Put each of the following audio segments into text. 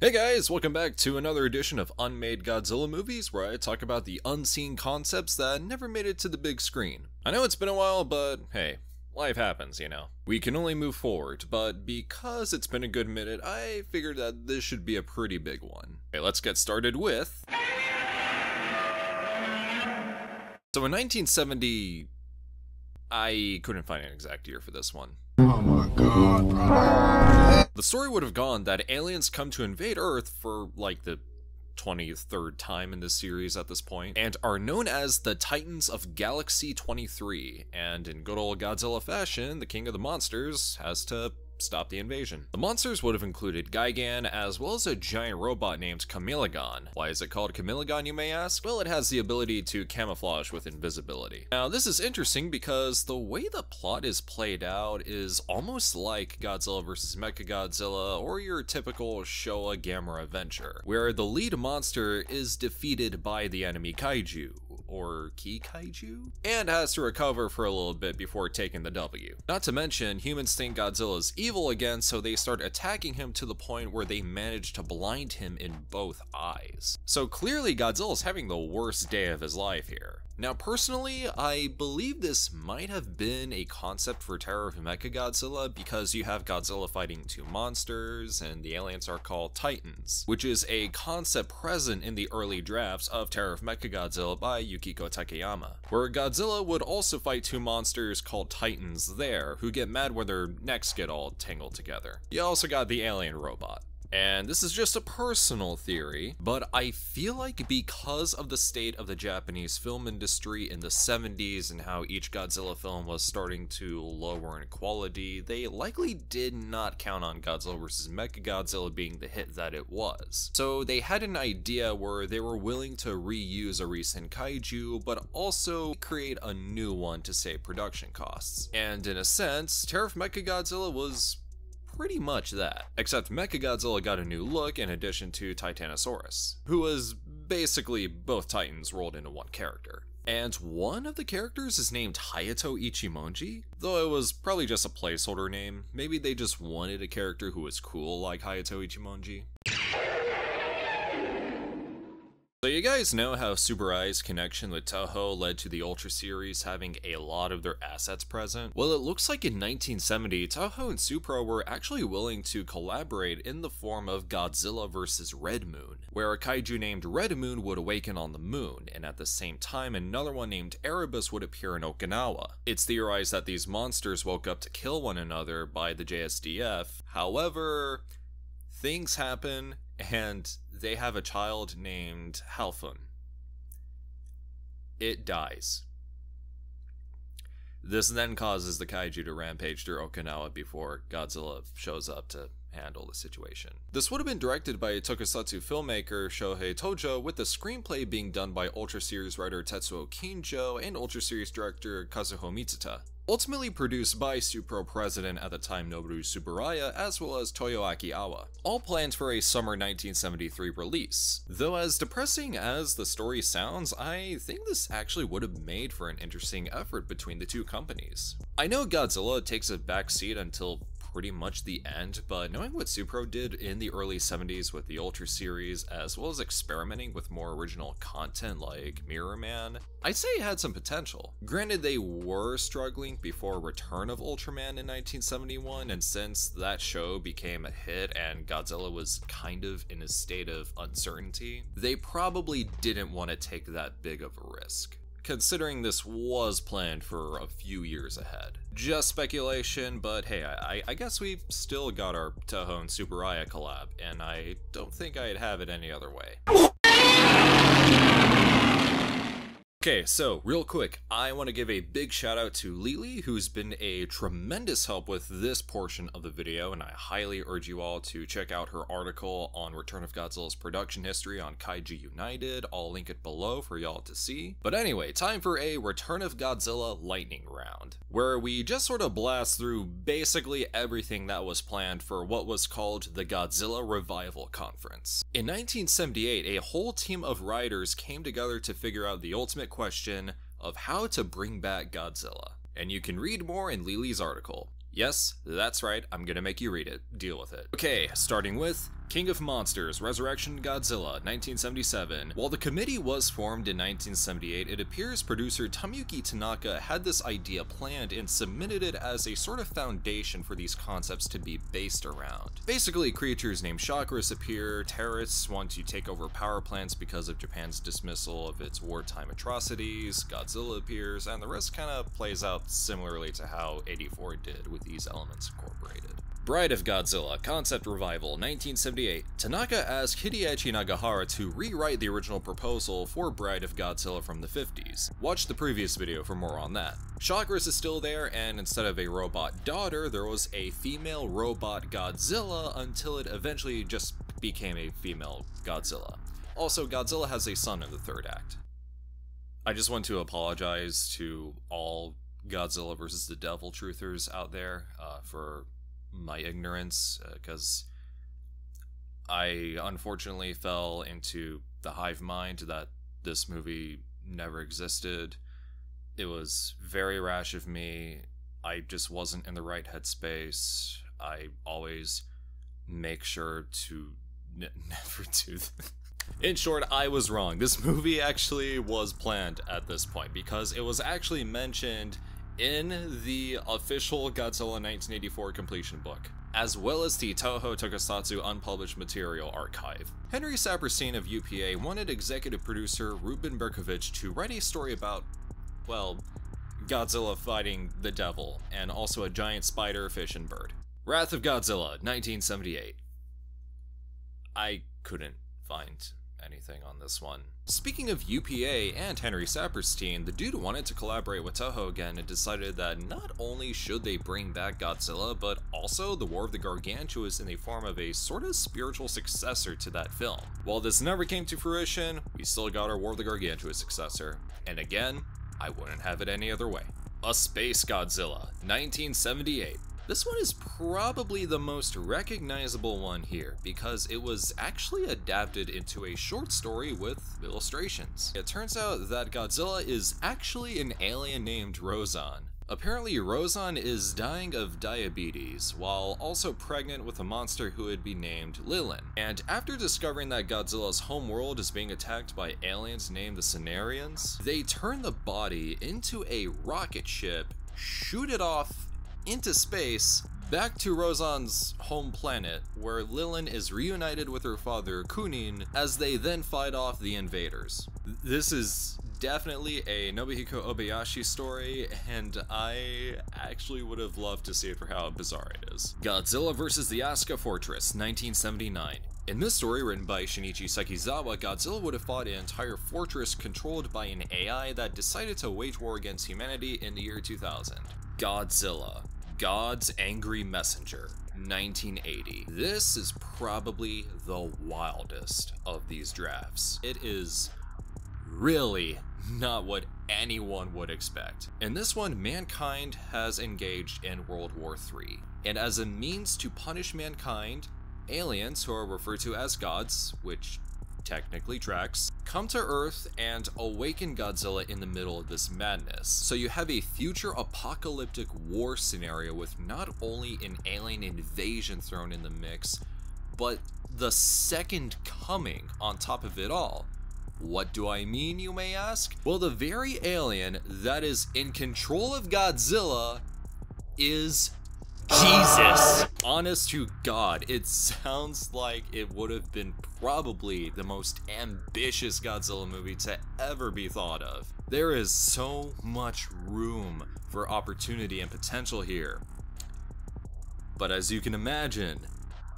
Hey guys, welcome back to another edition of Unmade Godzilla movies, where I talk about the unseen concepts that never made it to the big screen. I know it's been a while, but hey, life happens, you know. We can only move forward, but because it's been a good minute, I figured that this should be a pretty big one. Okay, let's get started with... So in 1970... I couldn't find an exact year for this one. Oh my god, brother. The story would have gone that aliens come to invade Earth for, like, the 23rd time in this series at this point, and are known as the Titans of Galaxy 23, and in good old Godzilla fashion, the king of the monsters has to stop the invasion. The monsters would have included Gigan, as well as a giant robot named Chameleon. Why is it called Chameleon, you may ask? Well, it has the ability to camouflage with invisibility. Now, this is interesting because the way the plot is played out is almost like Godzilla vs. Mechagodzilla or your typical Showa Gamera adventure, where the lead monster is defeated by the enemy kaiju, or Ki Kaiju, and has to recover for a little bit before taking the W. Not to mention, humans think Godzilla's evil again, so they start attacking him to the point where they manage to blind him in both eyes. So clearly Godzilla's having the worst day of his life here. Now personally, I believe this might have been a concept for Terror of Mechagodzilla because you have Godzilla fighting two monsters, and the aliens are called Titans, which is a concept present in the early drafts of Terror of Mechagodzilla by Yukiko Takayama, where Godzilla would also fight two monsters called Titans there, who get mad when their necks get all tangled together. You also got the alien robot. And this is just a personal theory, but I feel like because of the state of the Japanese film industry in the 70s and how each Godzilla film was starting to lower in quality, they likely did not count on Godzilla vs. Mechagodzilla being the hit that it was. So they had an idea where they were willing to reuse a recent kaiju, but also create a new one to save production costs. And in a sense, Terror of Mechagodzilla was pretty much that, except Mechagodzilla got a new look in addition to Titanosaurus, who was basically both Titans rolled into one character. And one of the characters is named Hayato Ichimonji, though it was probably just a placeholder name. Maybe they just wanted a character who was cool like Hayato Ichimonji. So you guys know how SCRYE's connection with Toho led to the Ultra series having a lot of their assets present? Well, it looks like in 1970, Toho and Supro were actually willing to collaborate in the form of Godzilla vs. Red Moon, where a kaiju named Red Moon would awaken on the moon, and at the same time another one named Erebus would appear in Okinawa. It's theorized that these monsters woke up to kill one another by the JSDF, however, things happen, and they have a child named Halfun. It dies. This then causes the kaiju to rampage through Okinawa before Godzilla shows up to handle the situation. This would have been directed by tokusatsu filmmaker Shohei Tojo, with the screenplay being done by Ultra Series writer Tetsuo Kinjo and Ultra Series director Kazuho Mitsuta. Ultimately produced by Supro president at the time Noboru Tsuburaya, as well as Toyoaki Awa. All planned for a summer 1973 release. Though as depressing as the story sounds, I think this actually would have made for an interesting effort between the two companies. I know Godzilla takes a backseat until pretty much the end, but knowing what Supro did in the early 70s with the Ultra series, as well as experimenting with more original content like Mirror Man, I'd say it had some potential. Granted, they were struggling before Return of Ultraman in 1971, and since that show became a hit and Godzilla was kind of in a state of uncertainty, they probably didn't want to take that big of a risk, considering this was planned for a few years ahead. Just speculation, but hey, I guess we still got our Toho and Tsuburaya collab, and I don't think I'd have it any other way. Okay, so real quick, I want to give a big shout out to Lily, who's been a tremendous help with this portion of the video, and I highly urge you all to check out her article on Return of Godzilla's production history on Kaiju United. I'll link it below for y'all to see. But anyway, time for a Return of Godzilla lightning round, where we just sort of blast through basically everything that was planned for what was called the Godzilla Revival Conference. In 1978, a whole team of writers came together to figure out the ultimate question of how to bring back Godzilla. And you can read more in Lily's article. Yes, that's right, I'm gonna make you read it. Deal with it. Okay, starting with King of Monsters, Resurrection Godzilla, 1977. While the committee was formed in 1978, it appears producer Tomoyuki Tanaka had this idea planned and submitted it as a sort of foundation for these concepts to be based around. Basically, creatures named chakras appear, terrorists want to take over power plants because of Japan's dismissal of its wartime atrocities, Godzilla appears, and the rest kinda plays out similarly to how 84 did with these elements incorporated. Bride of Godzilla, Concept Revival, 1978. Tanaka asked Hideaki Nagahara to rewrite the original proposal for Bride of Godzilla from the 50s. Watch the previous video for more on that. Chakras is still there, and instead of a robot daughter, there was a female robot Godzilla until it eventually just became a female Godzilla. Also, Godzilla has a son in the third act. I just want to apologize to all Godzilla vs. the Devil truthers out there for my ignorance, because I unfortunately fell into the hive mind that this movie never existed. It was very rash of me. I just wasn't in the right headspace. I always make sure to never do that. In short, I was wrong. This movie actually was planned at this point, because it was actually mentioned in the official Godzilla 1984 completion book, as well as the Toho Tokusatsu unpublished material archive. Henry Saperstein of UPA wanted executive producer Ruben Berkovich to write a story about, well, Godzilla fighting the devil, and also a giant spider, fish, and bird. Wrath of Godzilla, 1978. I couldn't find anything on this one. Speaking of UPA and Henry Saperstein, the dude wanted to collaborate with Toho again and decided that not only should they bring back Godzilla, but also the War of the Gargantuas in the form of a sort of spiritual successor to that film. While this never came to fruition, we still got our War of the Gargantua successor. And again, I wouldn't have it any other way. A Space Godzilla, 1978. This one is probably the most recognizable one here, because it was actually adapted into a short story with illustrations. It turns out that Godzilla is actually an alien named Rozan. Apparently, Rozan is dying of diabetes, while also pregnant with a monster who would be named Lilin. And after discovering that Godzilla's homeworld is being attacked by aliens named the Cenarians, they turn the body into a rocket ship, shoot it off into space, back to Rozan's home planet, where Lilin is reunited with her father, Kunin, as they then fight off the invaders. This is definitely a Nobuhiko Obayashi story, and I actually would have loved to see it for how bizarre it is. Godzilla vs. the Asuka Fortress, 1979. In this story, written by Shinichi Sekizawa, Godzilla would have fought an entire fortress controlled by an AI that decided to wage war against humanity in the year 2000. Godzilla, God's Angry Messenger, 1980. This is probably the wildest of these drafts. It is really not what anyone would expect. In this one, mankind has engaged in World War III, and as a means to punish mankind, aliens, who are referred to as gods, which technically tracks, come to Earth and awaken Godzilla in the middle of this madness. So you have a future apocalyptic war scenario with not only an alien invasion thrown in the mix, but the second coming on top of it all. What do I mean, you may ask? Well, the very alien that is in control of Godzilla is Jesus. Honest to God, it sounds like it would have been probably the most ambitious Godzilla movie to ever be thought of. There is so much room for opportunity and potential here. But as you can imagine,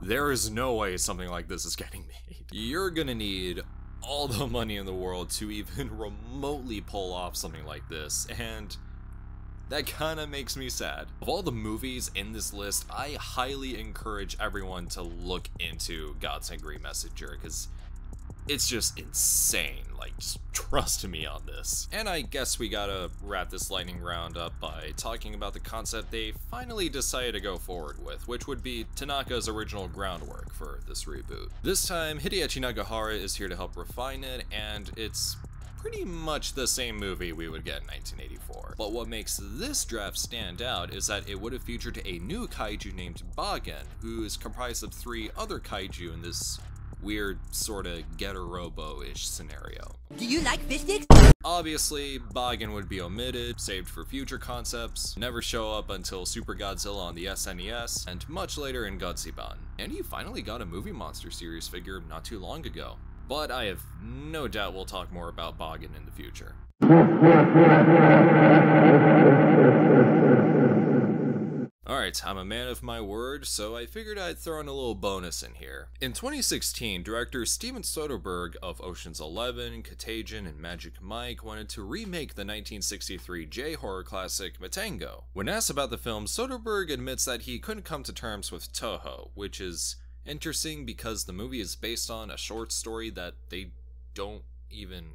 there is no way something like this is getting made. You're gonna need all the money in the world to even remotely pull off something like this, and that kinda makes me sad. Of all the movies in this list, I highly encourage everyone to look into God's Angry Messenger, because it's just insane. Like, just trust me on this. And I guess we gotta wrap this lightning round up by talking about the concept they finally decided to go forward with, which would be Tanaka's original groundwork for this reboot. This time, Hideaki Nagahara is here to help refine it, and it's pretty much the same movie we would get in 1984. But what makes this draft stand out is that it would have featured a new kaiju named Bagen, who is comprised of 3 other kaiju in this weird sorta Getter-Robo-ish scenario. Do you like fish sticks? Obviously, Bagen would be omitted, saved for future concepts, never show up until Super Godzilla on the SNES, and much later in Godzilla. And he finally got a movie monster series figure not too long ago. But I have no doubt we'll talk more about Bagen in the future. Alright, I'm a man of my word, so I figured I'd throw in a little bonus in here. In 2016, director Steven Soderbergh of Ocean's 11, Contagion, and Magic Mike wanted to remake the 1963 J-horror classic Matango. When asked about the film, Soderbergh admits that he couldn't come to terms with Toho, which is interesting because the movie is based on a short story that they don't even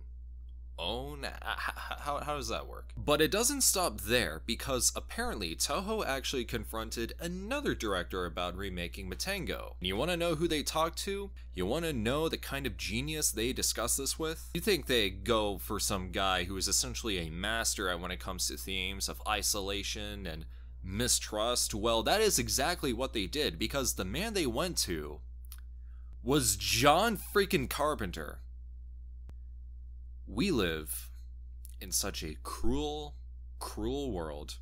own? How does that work? But it doesn't stop there, because apparently Toho actually confronted another director about remaking Matango. And you want to know who they talked to? You want to know the kind of genius they discuss this with? You think they go for some guy who is essentially a master at when it comes to themes of isolation and mistrust? Well, that is exactly what they did, because the man they went to was John freaking Carpenter. We live in such a cruel, cruel world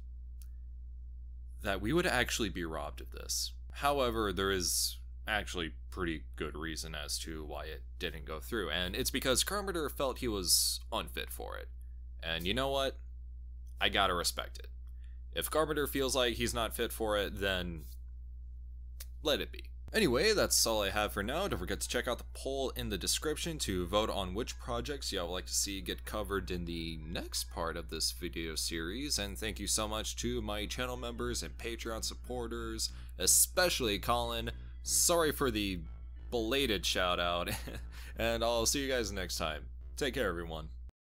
that we would actually be robbed of this. However, there is actually pretty good reason as to why it didn't go through, and it's because Carpenter felt he was unfit for it. And you know what? I gotta respect it. If Carpenter feels like he's not fit for it, then let it be. Anyway, that's all I have for now. Don't forget to check out the poll in the description to vote on which projects y'all would like to see get covered in the next part of this video series. And thank you so much to my channel members and Patreon supporters, especially Colin. Sorry for the belated shout out, and I'll see you guys next time. Take care, everyone.